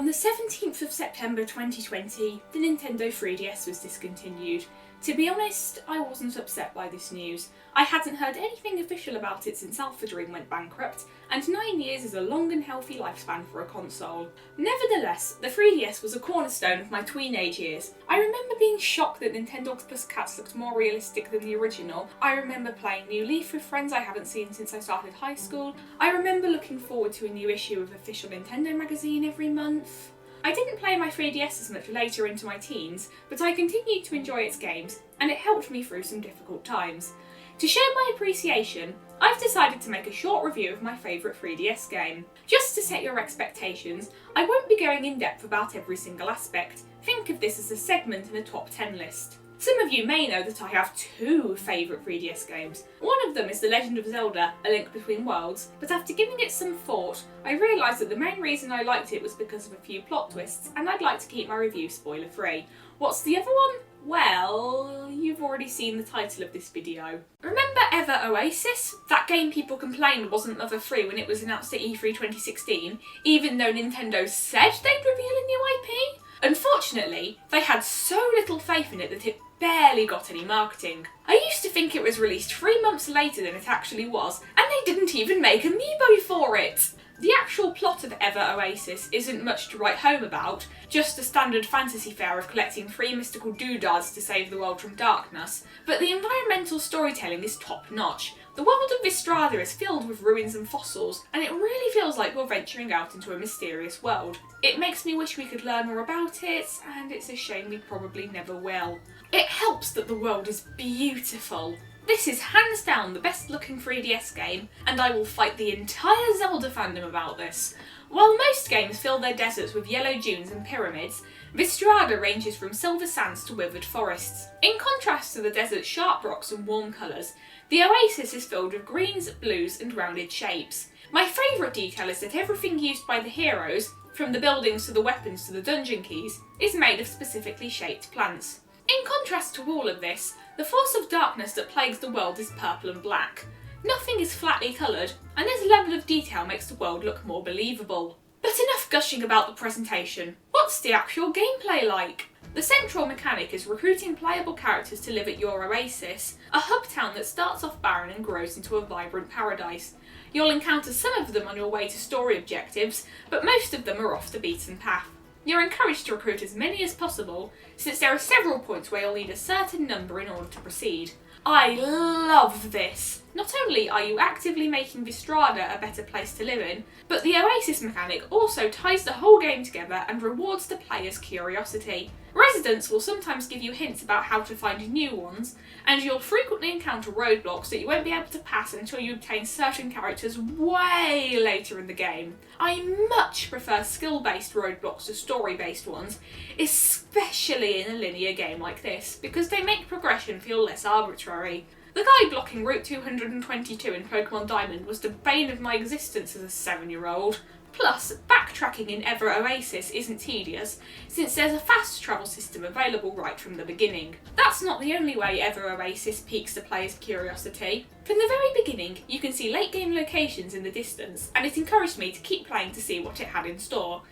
On the 17th of September 2020, the Nintendo 3DS was discontinued. To be honest, I wasn't upset by this news. I hadn't heard anything official about it since Alpha Dream went bankrupt, and 9 years is a long and healthy lifespan for a console. Nevertheless, the 3DS was a cornerstone of my tweenage years. I remember being shocked that Nintendo Octopus Cats looked more realistic than the original. I remember playing New Leaf with friends I haven't seen since I started high school. I remember looking forward to a new issue of Official Nintendo magazine every month. I didn't play my 3DS as much later into my teens, but I continued to enjoy its games, and it helped me through some difficult times. To show my appreciation, I've decided to make a short review of my favourite 3DS game. Just to set your expectations, I won't be going in depth about every single aspect. Think of this as a segment in a top 10 list. Some of you may know that I have two favourite 3DS games. One of them is The Legend of Zelda: A Link Between Worlds, but after giving it some thought, I realised that the main reason I liked it was because of a few plot twists, and I'd like to keep my review spoiler free. What's the other one? Well, you've already seen the title of this video. Remember ever Oasis? That game people complained wasn't Mother Free when it was announced at E3 2016, even though Nintendo said they'd reveal a new IP? Unfortunately, they had so little faith in it that it barely got any marketing. I used to think it was released 3 months later than it actually was, and they didn't even make amiibo for it! The actual plot of Ever Oasis isn't much to write home about, just a standard fantasy fare of collecting 3 mystical doodads to save the world from darkness, but the environmental storytelling is top notch. The world of Vistrada is filled with ruins and fossils, and it really feels like we're venturing out into a mysterious world. It makes me wish we could learn more about it, and it's a shame we probably never will. It helps that the world is beautiful. This is hands down the best looking 3DS game, and I will fight the entire Zelda fandom about this. While most games fill their deserts with yellow dunes and pyramids, Vistrada ranges from silver sands to withered forests. In contrast to the desert's sharp rocks and warm colours, the Oasis is filled with greens, blues and rounded shapes. My favourite detail is that everything used by the heroes, from the buildings to the weapons to the dungeon keys, is made of specifically shaped plants. In contrast to all of this, the force of darkness that plagues the world is purple and black. Nothing is flatly coloured, and this level of detail makes the world look more believable. But enough gushing about the presentation. What's the actual gameplay like? The central mechanic is recruiting playable characters to live at your Oasis, a hub town that starts off barren and grows into a vibrant paradise. You'll encounter some of them on your way to story objectives, but most of them are off the beaten path. You're encouraged to recruit as many as possible, since there are several points where you'll need a certain number in order to proceed. I love this! Not only are you actively making Vistrada a better place to live in, but the Oasis mechanic also ties the whole game together and rewards the player's curiosity. Residents will sometimes give you hints about how to find new ones, and you'll frequently encounter roadblocks that you won't be able to pass until you obtain certain characters way later in the game. I much prefer skill-based roadblocks to story-based ones, especially in a linear game like this, because they make progression feel less arbitrary. The guy blocking Route 222 in Pokemon Diamond was the bane of my existence as a 7-year-old. Plus, backtracking in Ever Oasis isn't tedious, since there's a fast travel system available right from the beginning. That's not the only way Ever Oasis piques the player's curiosity. From the very beginning, you can see late game locations in the distance, and it encouraged me to keep playing to see what it had in store.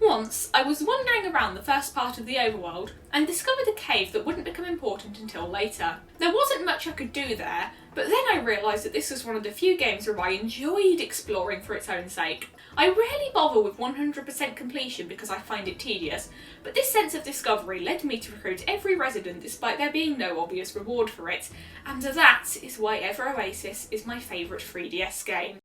Once, I was wandering around the first part of the overworld and discovered a cave that wouldn't become important until later. There wasn't much I could do there, but then I realised that this was one of the few games where I enjoyed exploring for its own sake. I rarely bother with 100% completion because I find it tedious, but this sense of discovery led me to recruit every resident despite there being no obvious reward for it, and that is why Ever Oasis is my favourite 3DS game.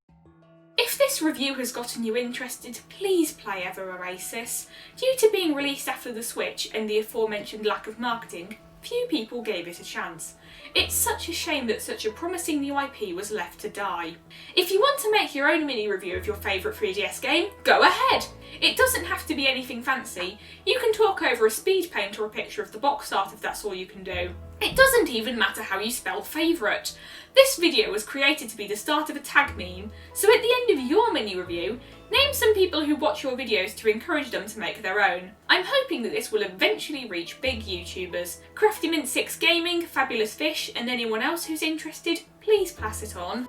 If this review has gotten you interested, please play Ever Oasis. Due to being released after the Switch and the aforementioned lack of marketing, few people gave it a chance. It's such a shame that such a promising new IP was left to die. If you want to make your own mini review of your favourite 3DS game, go ahead! It doesn't have to be anything fancy. You can talk over a speed paint or a picture of the box art if that's all you can do. It doesn't even matter how you spell favourite. This video was created to be the start of a tag meme, so at the end of your mini review, name some people who watch your videos to encourage them to make their own. I'm hoping that this will eventually reach big YouTubers. CraftyMint6 Gaming, Fabulous Fish, and anyone else who's interested, please pass it on.